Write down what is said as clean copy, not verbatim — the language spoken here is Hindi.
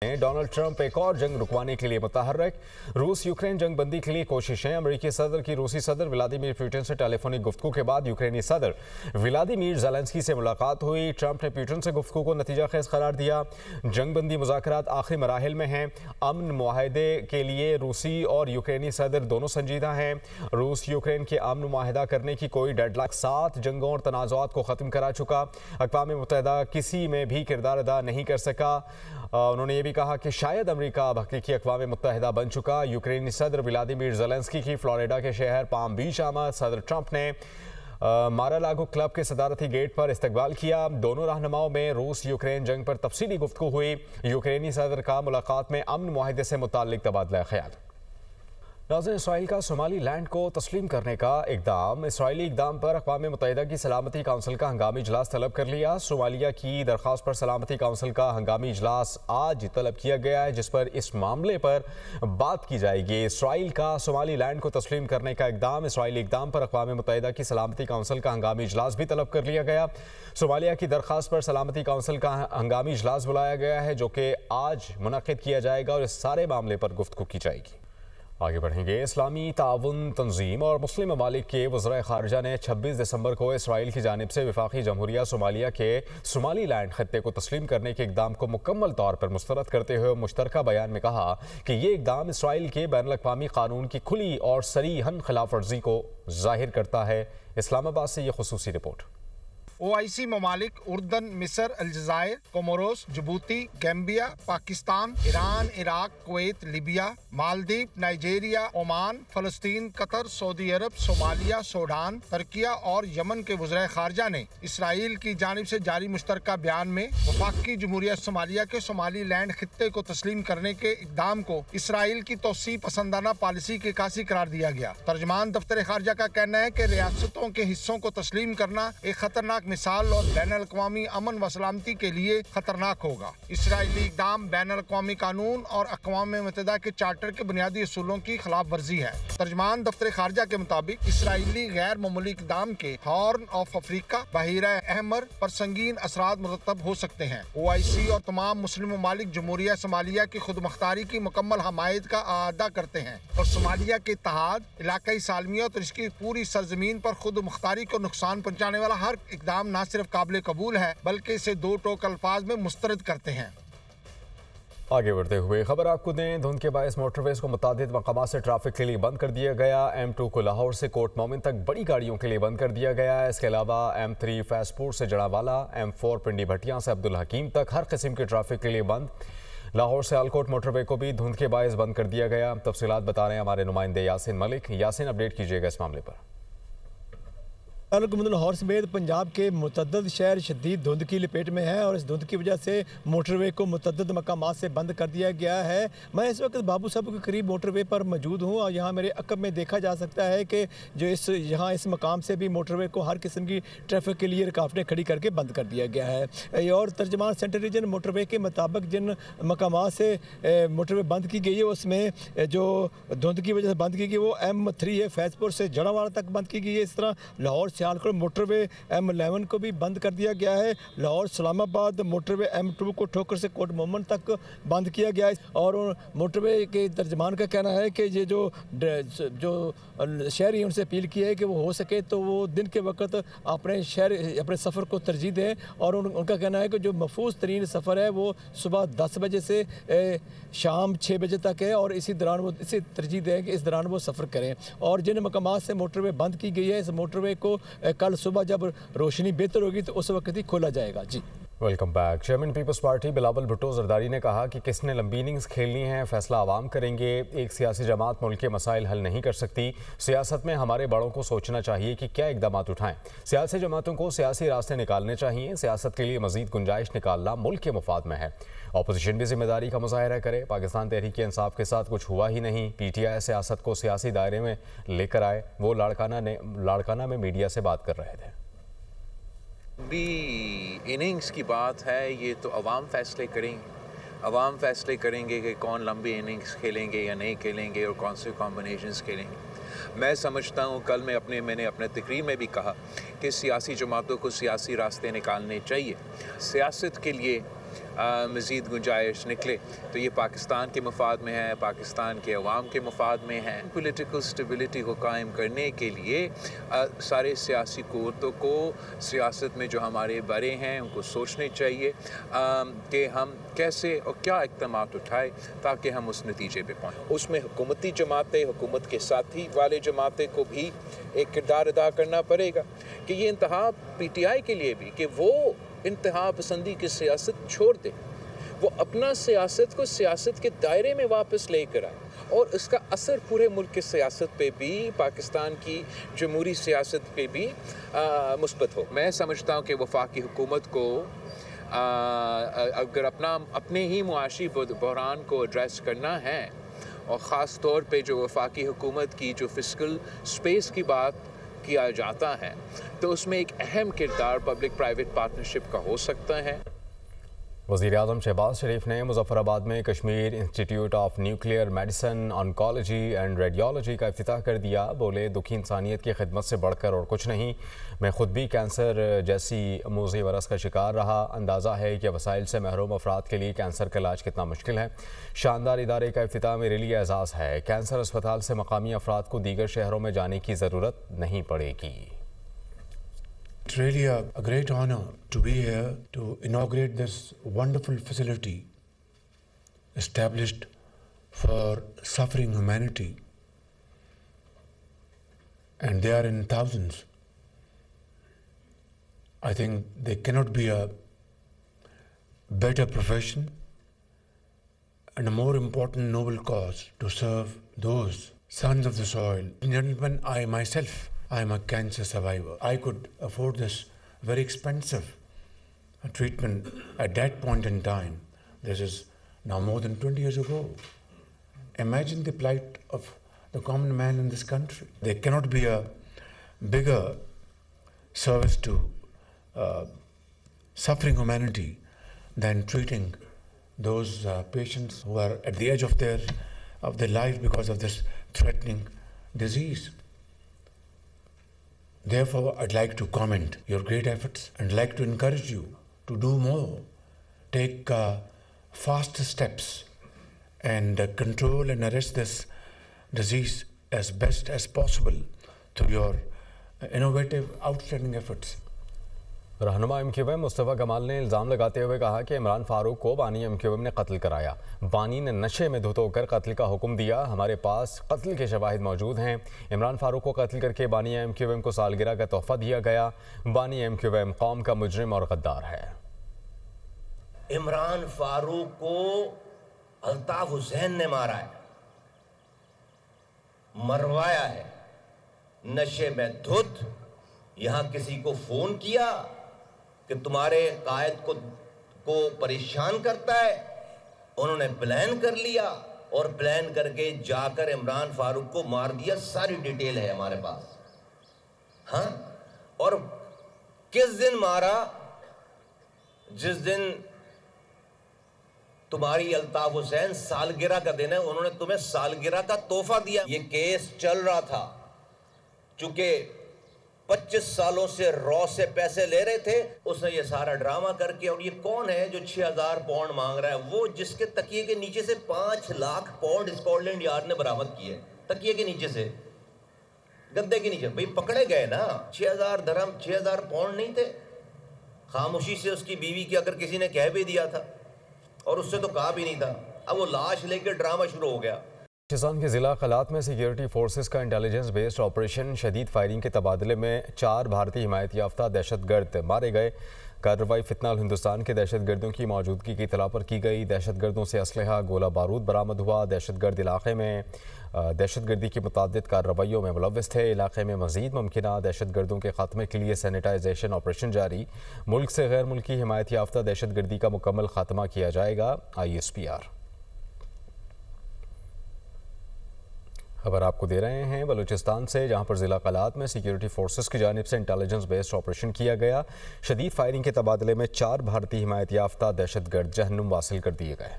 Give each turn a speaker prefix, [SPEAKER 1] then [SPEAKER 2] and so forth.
[SPEAKER 1] डोनाल्ड ट्रंप एक और जंग रुकवाने के लिए मुतहर्रिक। रूस यूक्रेन जंग बंदी के लिए कोशिशें। अमेरिकी सदर की रूसी सदर व्लादिमीर पुतिन से टेलीफोनिक गुफ्तगू के बाद यूक्रेनी सदर व्लादिमीर ज़ेलेंस्की से मुलाकात हुई। ट्रंप ने पुतिन से गुफ्तगू को नतीजा खेज करार दिया। जंग बंदी मुज़ाकरात आखिरी मराहिल में हैं। अमन मुआहदे के लिए रूसी और यूक्रेनी सदर दोनों संजीदा हैं। रूस यूक्रेन के अमन मुआहदा करने की कोई डेडलाइन 7 जंगों और तनाज़ुआत को ख़त्म करा चुका। अक़वाम मुत्तहिदा किसी में भी किरदार अदा नहीं कर सका। उन्होंने ये भी कहा कि शायद अमेरिका अब हकीकी अक़वाम मुत्तहिदा बन चुका। यूक्रेनी सदर व्लादिमीर ज़ेलेंस्की की फ्लोरिडा के शहर पाम बीच आमद। सदर ट्रंप ने मारा-लागो क्लब के सदारती गेट पर इस्तकबाल किया। दोनों रहनुमाओं में रूस यूक्रेन जंग पर तफसीली गुफ्तगू हुई। यूक्रेनी सदर का मुलाकात में अमन मुआहदे से मुताल्लिक तबादला ख्याल। नाज़रीन, इसराइल का सोमाली लैंड को तस्लीम करने का इकदाम। इसराइली इकदाम पर अक़वाम मुत्तहिदा की सलामती काउंसिल का हंगामी इजलास तलब कर लिया। सोमालिया की दरख्वास्त पर सलामती काउंसिल का हंगामी इजलास आज तलब किया गया है, जिस पर इस मामले पर बात की जाएगी। इसराइल का सोमाली लैंड को तस्लीम करने का इकदाम। इसराइली इकदाम पर अक़वाम मुत्तहिदा की सलामती काउंसिल का हंगामी इजलास भी तलब कर लिया गया। सोमालिया की दरख्वास्त पर सलामती काउंसिल का हंगामी इजलास बुलाया गया है, जो कि आज मुनक़िद किया जाएगा और इस सारे मामले पर गुफ्तगू की जाएगी। आगे बढ़ेंगे। इस्लामी ताउन तंजीम और मुस्लिम ममालिक के वज़राए ख़ारिजा ने 26 दिसंबर को इसराइल की जानिब से वफाकी जमहूरिया सोमालिया के सोमाली लैंड खत्ते को तस्लीम करने के इकदाम को मुकम्मल तौर पर मुस्तरद करते हुए मुश्तरका बयान में कहा कि ये इकदाम इसराइल के बैनुल-अक़वामी क़ानून की खुली और सरीहन खिलाफ वर्जी को ज़ाहिर करता है। इस्लामाबाद से ये खुसूसी रिपोर्ट।
[SPEAKER 2] OIC ममालिक उर्दन, मिस्र, अलजायर, Comoros, Djibouti, Gambia, Pakistan, Iran, Iraq, Kuwait, Libya, Maldives, Nigeria, Oman, फ़लस्तीन, Qatar, Saudi Arab, Somalia, Sudan, Turkiye और यमन के वज़राए ख़ारिजा ने इसराइल की जानिब से जारी मुश्तरका बयान में वफाकी जमहूरिया सोमालिया के सोमाली लैंड खित्ते को तस्लीम करने के इक़दाम को इसराइल की तोसी पसंदाना पॉलिसी की कासी करार दिया गया। तर्जमान दफ्तर ख़ारिजा का कहना है कि रियासतों के हिस्सों को तस्लीम करना एक खतरनाक मिसाल और बैनुल-अक़वामी अमन व सलामती के लिए खतरनाक होगा। इसराइली इक़दाम बैनुल-अक़वामी कानून और अक़वाम मुत्तहिदा के चार्टर के बुनियादी असूलों की खिलाफ वर्जी है। तर्जमान दफ्तर ख़ारिजा के मुताबिक इसराइली गैर मामूली इक़दाम के हॉर्न ऑफ अफ्रीका, बहीरा अहमर पर संगीन असरात मुरतब हो सकते हैं। OIC और तमाम मुस्लिम ममालिक जमहूरिया सोमालिया की खुद मुख्तारी की मुकम्मल हमायत का आदा करते हैं और सोमालिया के इत्तेहाद, इलाकाई सालमियत और इसकी पूरी सरजमीन पर खुद मुख्तारी को नुकसान पहुँचाने वाला हर इक़दाम न सिर्फ काबिल कबूल है बल्कि इसे दो टोक अल्फाज में मुस्तरद करते हैं।
[SPEAKER 1] आगे बढ़ते हुए खबर आपको दें। धुंध के बायस मोटरवेज को मुतादिद मकामात से ट्रैफिक के लिए बंद कर दिया गया। M2 को लाहौर से कोट मोमिन तक बड़ी गाड़ियों के लिए बंद कर दिया गया है। इसके अलावा M3 फैसपुर से जड़ावाला, M4 पिंडी भटियां से अब्दुल हकीम तक हर किस्म के ट्रैफिक के लिए बंद। लाहौर से आलकोट मोटरवे को भी धुंध के बायस बंद कर दिया गया। तफसीलात बता रहे हैं हमारे नुमाइंदे यासिन मलिक। यासिन, अपडेट कीजिएगा इस मामले पर।
[SPEAKER 3] लाहौर समेत पंजाब के मुतअद्दिद शहर शदीद धुंध की लपेट में है और इस धुंध की वजह से मोटरवे को मुतअद्दिद मकामात से बंद कर दिया गया है। मैं इस वक्त बाबू साहब के करीब मोटरवे पर मौजूद हूँ और यहाँ मेरे अकब में देखा जा सकता है कि जो इस मकाम से भी मोटरवे को हर किस्म की ट्रैफिक के लिए रुकावटें खड़ी करके बंद कर दिया गया है। और तर्जमान सेंट्रल रीजन मोटरवे के मुताबिक जिन मकामात से मोटरवे बंद की गई है उसमें जो धुंध की वजह से बंद की गई वो M3 है, फैजपुर से जड़ावाला तक बंद की गई है। इस तरह लाहौर सियालकोट मोटरवे M11 को भी बंद कर दिया गया है। लाहौर इस्लामाबाद मोटरवे M2 को ठोकर से कोट मोमन तक बंद किया गया है। और मोटरवे के तर्जमान का कहना है कि ये जो शहरी उनसे अपील की है कि वो हो सके तो वो दिन के वक्त अपने सफ़र को तरजीह दें और उनका कहना है कि जो महफूज तरीन सफ़र है वो सुबह 10 बजे से शाम 6 बजे तक है और इसी दौरान वो इसे तरजीह दें कि इस दौरान वो सफ़र करें। और जिन मकामात से मोटरवे बंद की गई है इस मोटरवे को कल सुबह जब रोशनी बेहतर होगी तो उस वक्त ही खोला जाएगा। जी,
[SPEAKER 1] welcome back. Chairman Peoples Party Bilawal Bhutto Zardari ने कहा कि किसने लंबी इनिंग्स खेलनी है फैसला आवाम करेंगे। एक सियासी जमात मुल्क के मसाइल हल नहीं कर सकती। सियासत में हमारे बड़ों को सोचना चाहिए कि क्या इकदाम उठाएं। सियासी जमातों को सियासी रास्ते निकालने चाहिए। सियासत के लिए मजीद गुंजाइश निकालना मुल्क के मुफाद में है। अपोजिशन भी जिम्मेदारी का मुजाहरा करे। पाकिस्तान तहरीक इंसाफ के साथ कुछ हुआ ही नहीं। PTI सियासत को सियासी दायरे में लेकर आए। वो लाड़काना में मीडिया से बात कर रहे थे।
[SPEAKER 4] भी इनिंग्स की बात है, ये तो अवाम फैसले करेंगे। अवाम फैसले करेंगे कि कौन लंबी इनिंग्स खेलेंगे या नहीं खेलेंगे और कौन से कॉम्बिनेशंस खेलेंगे। मैं समझता हूँ कल मैंने अपने तकरीर में भी कहा कि सियासी जमातों को सियासी रास्ते निकालने चाहिए। सियासत के लिए मज़ीद गुंजाइश निकले तो ये पाकिस्तान के मफाद में है, पाकिस्तान के अवाम के मफाद में है। पॉलिटिकल स्टेबिलिटी को कायम करने के लिए सारे सियासी क़ुव्वतों को सियासत में जो हमारे बड़े हैं उनको सोचने चाहिए कि हम कैसे और क्या इक़दामात उठाएं ताकि हम उस नतीजे पे पहुँचें। उसमें हुकूमती जमातें, हुकूमत के साथी वाले जमातें को भी एक किरदार अदा करना पड़ेगा कि ये इंतहा PTI के लिए भी कि वो इंतहा पसंदी की सियासत छोड़ दे, वो अपना सियासत को सियासत के दायरे में वापस लेकर आए और इसका असर पूरे मुल्क की सियासत पे भी, पाकिस्तान की जमहूरी सियासत पे भी मुस्बत हो। मैं समझता हूँ कि वफाकी हुकूमत को अगर अपने ही मुआशी बहरान को एड्रेस करना है और ख़ास तौर पे जो वफाकी हुकूमत की जो फिस्कल स्पेस की बात किया जाता है तो उसमें एक अहम किरदार पब्लिक प्राइवेट पार्टनरशिप का हो सकता है।
[SPEAKER 1] वज़ीर-ए-आज़म शहबाज शरीफ ने मुज़फ़्फ़राबाद में Kashmir institute of nuclear medicine, oncology and radiology का इफ्तिताह कर दिया। बोले, दुखी इंसानियत की खिदमत से बढ़कर और कुछ नहीं। मैं ख़ुद भी कैंसर जैसी मोज़ी वरस का शिकार रहा। अंदाज़ा है कि वसाइल से महरूम अफराद के लिए कैंसर का इलाज कितना मुश्किल है। शानदार इदारे का इफ्तिताह मेरे लिए एजाज़ है। कैंसर अस्पताल से मकामी अफराद को दीगर शहरों में जाने की ज़रूरत नहीं पड़ेगी।
[SPEAKER 5] It's really a great honor to be here to inaugurate this wonderful facility established for suffering humanity, and they are in thousands. I think there cannot be a better profession and a more important noble cause to serve those sons of the soil. Gentlemen, I myself, I am a cancer survivor. I could afford this very expensive treatment at that point in time. This is now more than 20 years ago. Imagine the plight of the common man in this country. There cannot be a bigger service to suffering humanity than treating those patients who are at the edge of their life because of this threatening disease. Therefore, I'd like to comment your great efforts and like to encourage you to do more. Take faster steps and control and arrest this disease as best as possible through your innovative, outstanding efforts.
[SPEAKER 1] रहनुमा MQM मुस्तफ़ा कमाल ने इल्ज़ाम लगाते हुए कहा कि इमरान फारूक को बानी MQM ने कत्ल कराया। बानी ने नशे में धुत होकर कत्ल का हुक्म दिया। हमारे पास कत्ल के शवाहिद मौजूद हैं। इमरान फारूक को कत्ल करके बानी MQM को सालगिरह का तोहफा दिया गया। बानी MQM कौम का मुजरिम और गद्दार है।
[SPEAKER 6] इमरान फारूक को अल्ताफ हुसैन ने मारा है, मरवाया है, नशे में धुत। यहां किसी को फोन किया कि तुम्हारे कायद को परेशान करता है, उन्होंने प्लान कर लिया और प्लान करके जाकर इमरान फारूक को मार दिया। सारी डिटेल है हमारे पास। हाँ, और किस दिन मारा? जिस दिन तुम्हारी अल्ताफ हुसैन सालगिरह का दिन है, उन्होंने तुम्हें सालगिरह का तोहफा दिया। ये केस चल रहा था, चूंकि 25 सालों से रॉ से पैसे ले रहे थे, उसने ये सारा ड्रामा करके। और ये कौन है जो 6000 पाउंड मांग रहा है? वो जिसके तकिए के नीचे से 5 लाख पाउंड स्कॉटलैंड यार्ड ने बरामद किए। तकिए के नीचे से, गद्दे के नीचे। भाई पकड़े गए ना। 6000 दरहम, 6000 पाउंड नहीं थे। खामोशी से उसकी बीवी की अगर किसी ने कह भी दिया था, और उससे तो कहा भी नहीं था। अब वो लाश लेकर ड्रामा शुरू हो गया।
[SPEAKER 1] बलूचिस्तान के ज़िला कलात में सिक्योरिटी फोर्सेस का इंटेलिजेंस बेस्ड ऑपरेशन, शदीद फायरिंग के तबादले में 4 भारतीय हिमायत याफ्ता दहशतगर्द मारे गए। कार्रवाई फितनाल हिंदुस्तान के दहशतगर्दों की मौजूदगी की इतला पर की गई। दहशतगर्दों से असलहा, गोला बारूद बरामद हुआ। दहशतगर्द इलाके में दहशतगर्दी की मुतादिद कार्रवाइयों में मुलव्वस थे। इलाके में मज़ीद मुमकिना दहशतगर्दों के खात्मे के लिए सैनिटाइजेशन ऑपरेशन जारी। मुल्क से गैर मुल्की हिमायत याफ्ता दहशतगर्दी का मुकम्मल खात्मा किया जाएगा। ISPR खबर आपको दे रहे हैं बलूचिस्तान से, जहां पर ज़िला कलात में सिक्योरिटी फोर्सेस की जानिब से इंटेलिजेंस बेस्ड ऑपरेशन किया गया। शदीद फायरिंग के तबादले में 4 भारतीय हिमायत याफ्ता दहशतगर्द जहन्नुम वासिल कर दिए गए।